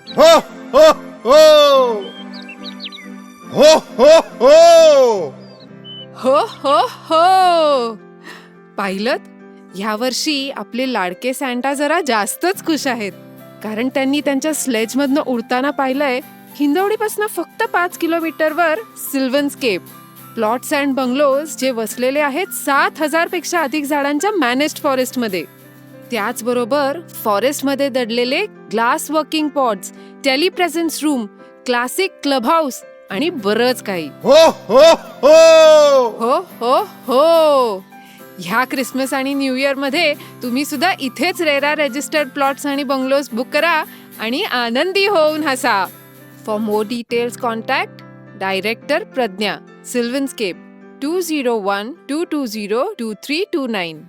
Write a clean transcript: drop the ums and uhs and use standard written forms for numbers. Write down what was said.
हो हो हो हो हो हो. हो हो हो. पाहिलत, यावर्षी आपले लाडके सॅन्टा जरा जास्तच खुश आहेत, कारण त्यांनी त्यांच्या स्लेजमधनं उडताना पाहिलंय हिंजवडीपासून फक्त 5 किलोमीटरवर सिल्वन स्केप प्लॉट्स अँड बंगलोज, जे वसलेले आहेत 7,000 पेक्षा अधिक झाडांच्या मॅनेज्ड फॉरेस्टमध्ये. त्याचबरोबर फॉरेस्टमध्ये दडलेले glass working pods, telepresence room, classic club house आणि बरंच काही. हो हो हो. हो हो हो. ह्या क्रिसमस आणि न्यू इयर मध्ये तुम्ही सुद्धा इथेच रेरा रजिस्टर्ड प्लॉट्स आणि बंगलोज बुक करा आणि आनंदी होऊन हसा. For more details contact director Pragya, Sylvanscape, 201-220-2329.